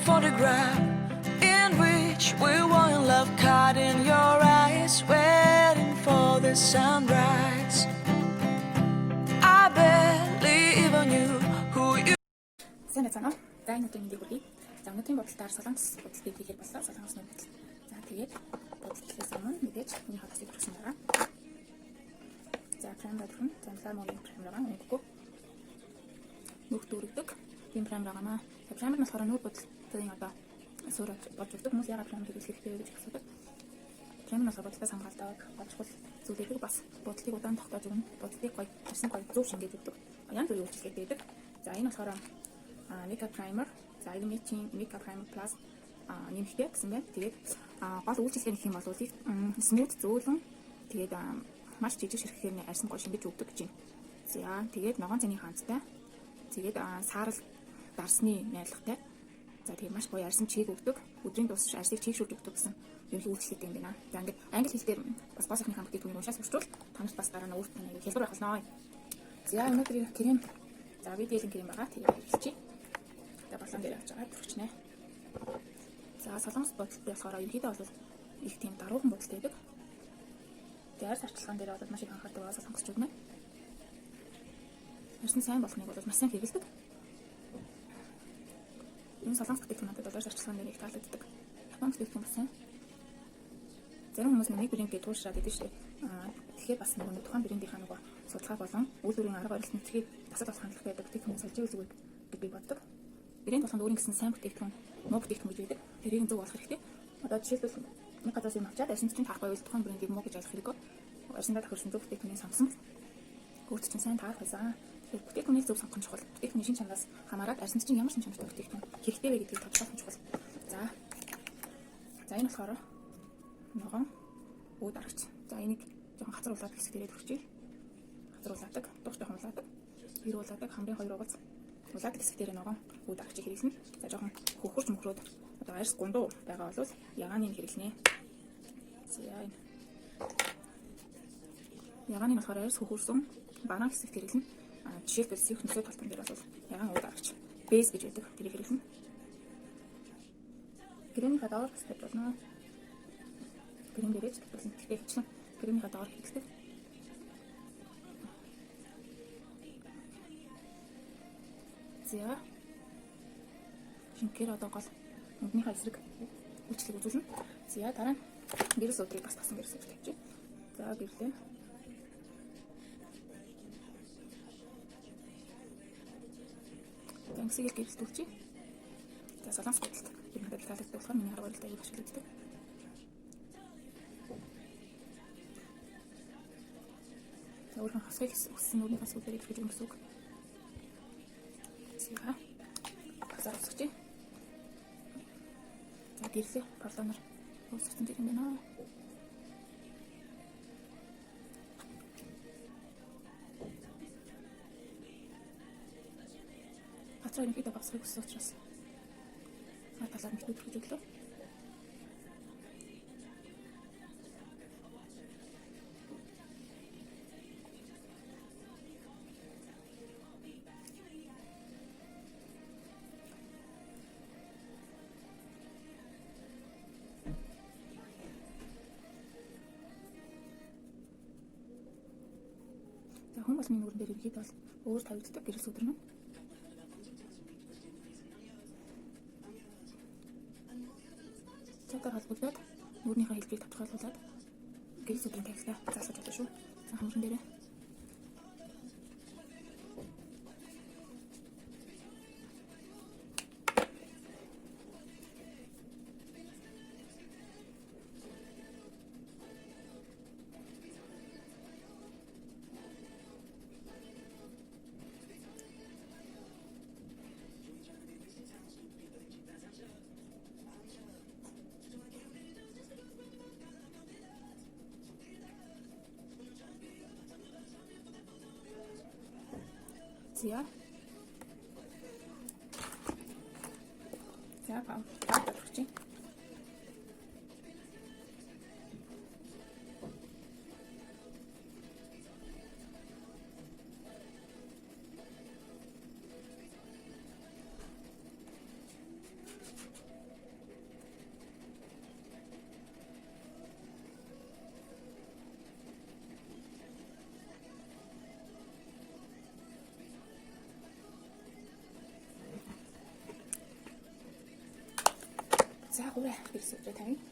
photograph in which we were in love, caught in your eyes, waiting for the sunrise. I barely even knew who you. Сайн байна уу? За энэ өдрийн мэндийг хүргэе. За өнөөдрийн бодлоор солонгос бодлыг хийхээр боллоо. Солонгосны бодол. За тэгээд бодлоос өмнө мэдээж миний хатасыг хүргэсэн байгаа. За праймер дөрвөн, замлаа мөрийн праймераа өнгөгүй. Нүх дүүрэгдэг. Тийм праймер байгаамаа. За праймер нь болохоор нүүр бодлын одоо суурь болж өгдөг. Хүмүүс яагаад праймер хийх хэрэгтэй вэ гэж асуудаг. Праймер нь бодлоос хамгаалдаг, болчгол зүйлийг бас бодлыг удаан тогтоож өгнө. Бодлыг гоё, харсан гоё зөв шингээд өгдөг. Янз бүрийн үйлчлэгээ байдаг. За энэ болохоор makeup primer, за illuminating makeup primer plus нэмэгтэй гэсэн байна. Тэгээд гол үйлчлэгээ нэх юм бол smooth зөөлөн тэгээд маш жижиг ширхгээр арьсан гоё шингэж өгдөг гэж байна. За тэгээд ногоон цэний хаанцтай. Тэгээд саарал дарсны найрлагатай. За тэгээд маш гоё арьсан чийг өгдөг. Өдрийн дуусч арьсыг чийгшүүлж өгдөг гэсэн юм үйлчлэгээтэй юм байна. За ингээд англи хэлээр бас босохны хамт түүнийг уншаас сурчвал танаас бас дараа нь өөрт нь хэлбэр байх болно. За өнөөдөр крем, за видеогийн крем байгаа. Тэгээд хэрэглэчихье. Болон дээр явж байгаа төрчнэ. За солонгос бодолтой болохоор ерөнхийдөө бол их тийм даруухан бодолтой байдаг. Тэгээд арчилгаан дээр бол маш их анхаардаг байгаа солонгосчууд нэ. Хэрсэн сайн болохныг бол маш сайн хэрэгэлдэг. Энэ солонгос бүтээгдэхүүнүүдэд бол арчилгаан дээр их таалагддаг. Японы бүтээгдэхүүн бас сайн. Зарим хүмүүс нэг брэндээ туушраад идэв шүү дээ. Тэгэхээр бас нөгөө тухайн брэндийнхаа нөгөө судалгаа болон үйлдвэрийн арга барилд нэтгэхэд тасал болох хандлага байдаг. Тэг хүмүүс олж үзвэл гэж би боддог. Брэнд болгонд өөрийн гэсэн сайн бүтээгдэхүүн, муу бүтээгдэхүүн гэж байдаг. Тэрийг зөв олох хэрэгтэй. Одоо жишээлбэл нэг газраас юм авчаад арьсан чинь таахгүй бол тухайн брендийг муу гэж ойлгох хэрэггүй. Арьсандаа тохирсон зөв бүтээгдэхүүнийг сонгосон. Өөрт чинь сайн таарах байсан. Тэгэхээр бүтээгдэхүүнийг зөв сонгох нь чухал. Бүтээгдэхүүний шин чанаас хамаарат арьсан чинь ямар шин чанартай бүтээгдэхүүн хэрэгтэй вэ гэдгийг тодорхойлох нь чухал. За энэ болохоор ногоон үүд аргач. За энийг жоохон хацруулаад хэсэг дээрээ төрчихье. Хацруулаадаг, дуус жоохон улаадаг. Ирүүлээдэг, хамрын хоёр угац. Улаадаг хэсэг дээр ногоон үүд аргач хэрэглэнэ. За жоохон хөхөрч мөхрөөд одоо арьс гундуу байгаа бол ягааны хэрэглэнэ. За энэ ягааны болохоор арьс хөхөрсөн банан хэсэгт хэрэглэнэ. Жишээлбэл сүйх нөсөө талтан дээр бол ягаан үүд аргач бейс гэж байдаг. Тэрийг хэрэглэнэ. Кремийнхаа доор хэсэгт болно. Крем дээрээ ч гэсэн тэгтээ хичлэн кремийнхаа доор хэрэглэдэг. За шинээр одоо гол өнднийхээ эсрэг үйлчлэг үзүүлнэ. За дараа нь гэрэл судрыг бас тасан гэрэл судрыг тавьчих. За гэрлээ. Тэнгисийг гэрэлтүүлчих. За солонгос бодолд энэ надад таалагддаг болохоор миний арга барилд аягүй ашиглагддаг. За өөрхөн хасгыг өссөн нүрийн хасгууд дээр итгэж өгнө гэсэн үг. За хасаар өсгөж. За гэрлээ парлоноор өсгсөн дээр юм байна. Хацраа нэг хэд багсгыг өссөн учраас талаар нь хөтлөж өглөө. Хүн болны нүрэн дээр ирэхэд бол өөр тавигддаг гэрэл сүдэр нь. Цаатар холбогдоод нүрийнхээ хэлбэрийг тодорхойлуулад гэрэл сүдрийн тавилтаа заасгаж болно шүү. За хамрын дээрээ. За пам. Тавьчих. дагуураа хэрэгсүүлээ тавина.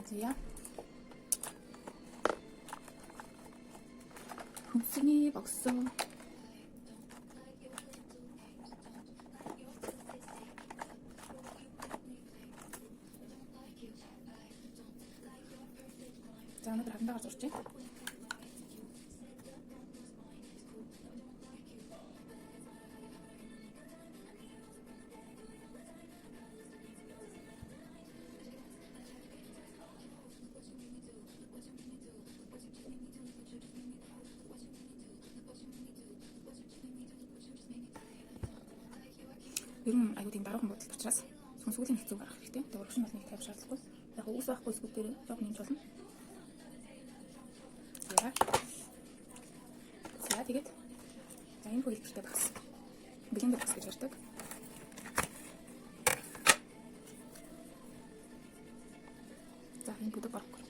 Зя. хүнсний богсоо. За өнөөдөр хавндагаар зурч байна. Ер нь аюу тийм дараахан бодолт учраас сүнсгүүлийн хэцүү гарах хэрэгтэй. Тэгээ урагшин бол нэг тавих шаардлагагүй. Яг ус байхгүй эсвэл дээр яг нэмж болно. За тэгээд за энэ хөлбөртэй багс. Блендер багс гэж ярьдаг. За энэ бүдэг орохгүй.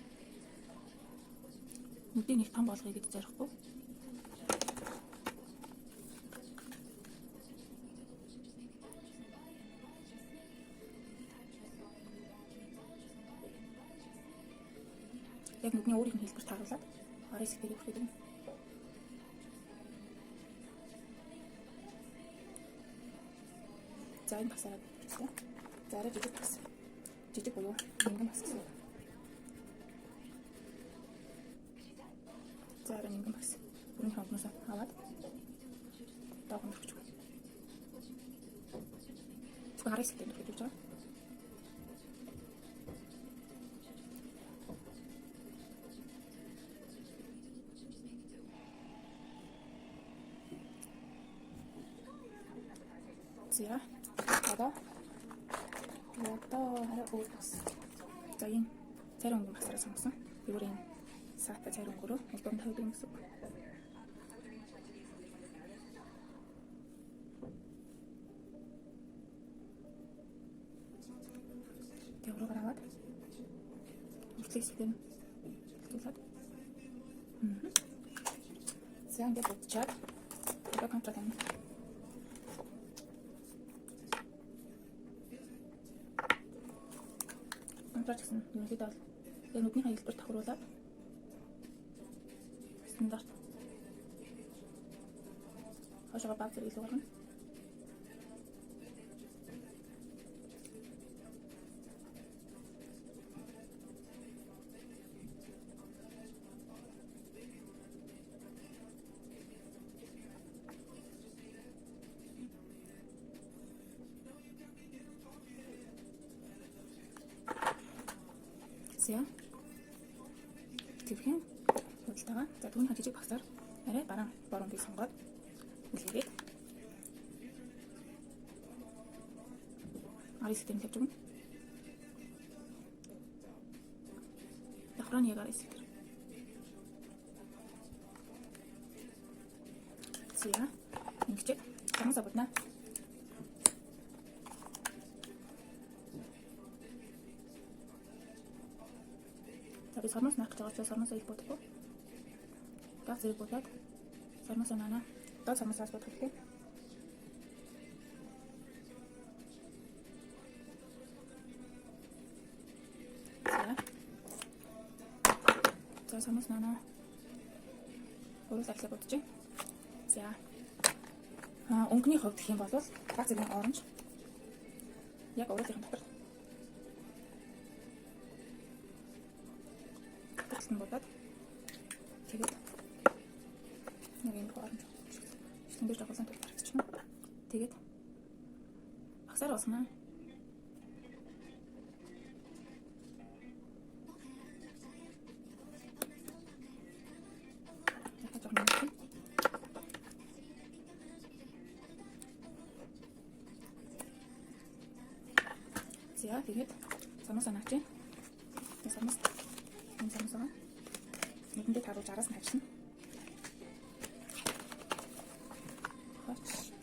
Нүдийг нэг том болгоё гэж зорихгүй. Яг нүдний өөрийнх нь хэлбэр тааруулаад орос ихтэй өгөх гэдэг. За энэ басараад байна. За арай жижиг бас. Жижиг буюу нингэн бас гэсэн. За арай нингэн бас. Бүрэн хавнаас аваад доогон өгч. Зөвхөн орос ихтэй өгч байгаа. За одоо хараа өөр бас. За энэ царай өнгөн басараа сонгосон. Өөрийн саата царай өнгөрөө улдуун тавьдаг юм гэсэн. Тэгвэр гараад үргэлжлэн хэлүүлээд. За ингээд бодчаад одоо контрол юм. Гэсэн ерөнхийдөө яг нүдний хэлбэр тохируулаад стандарт хашаа баг зэрэг илүү гарна. За тэгвэл худалдаага за түүний жижиг багсаар арай бараан борон бий сонгоод үлээгээд арис тэм тавьж өгнө. Дахраны яг арис тэр. За ингэж хамсаа бодно. Би сарнаас наах гэж байгаа ч сарнаас их бодохгүй. Газ зэрэг бодоод сарнаас нана. Доод сарнаас бодох хэрэгтэй. За сарнаас нана. Өөрөөр хэлбэл бодож байна. За. Өнгөний хувьд гэх юм бол газ зэрэг оранж. Яг өөрийнхөө дотор бодоод тэгээд нэг юм оранж. Шинээр жагуулсан тул тархична. Тэгээд багсаар болсон аа. Дахиад жоохон нэмэх. За тэгээд самус анаач. Тэгээд самус энэ самус аа. Нэгэндээ таруулж араас нь хавьшина. Хоч.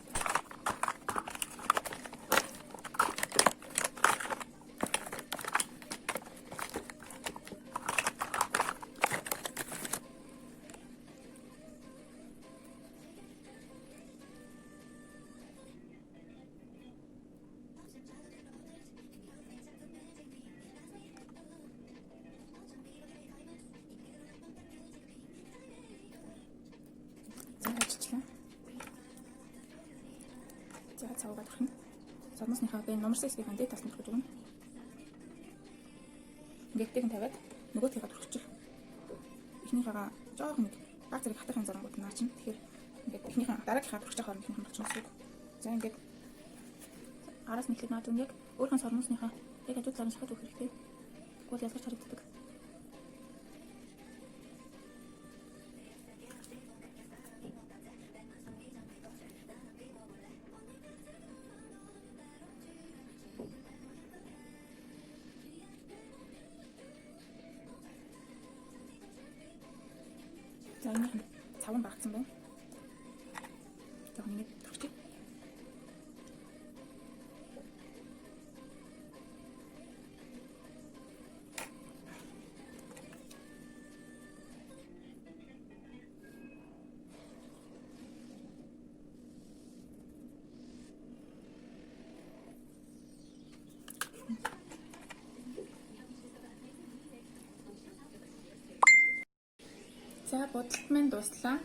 За цавгаа төрхөн. Сармусныхаа би номер 6-ийн дээд талд төрөх өгнө. Ингээд тэгэн тавиад нөгөөдхийгээ төрчих. Эхнийхээ жоохон нэг баг зэрэг хатахын зурангууд наа чинь. Тэгэхээр ингээд эхнийхээ дараагийнхаа төрчих хооронд ихнийх нь болчихсон гэсэн. За ингээд араас нэхлээд наад яг өөрхөн сармусныхаа яг хажуу талаас хад өгөх хэрэгтэй. Тэгвэл ялгаж харагддаг. За энэ цаван багцсан байна. Тэгвэл ингэ төрчих. За бодолт маань дуслаа.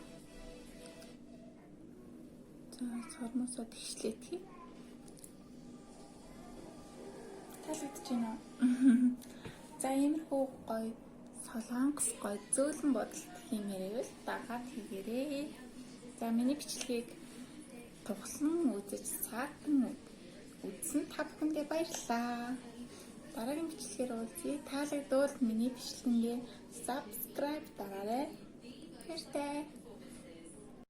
За сармусаа тэгшлээдхий. Таалагдж байна уу? За иймэрхүү гоё солонгос гоё зөөлөн бодолт хиймээрээ л дагаад хийгээрэй. За миний бичлэгийг туглан үзэж саатан үзсэн та бүхэндээ баярлалаа. Дараагийн бичлэгээр уулзъя. Таалагдвал миний бичлэгээ subscribe дараарай. Баяртай.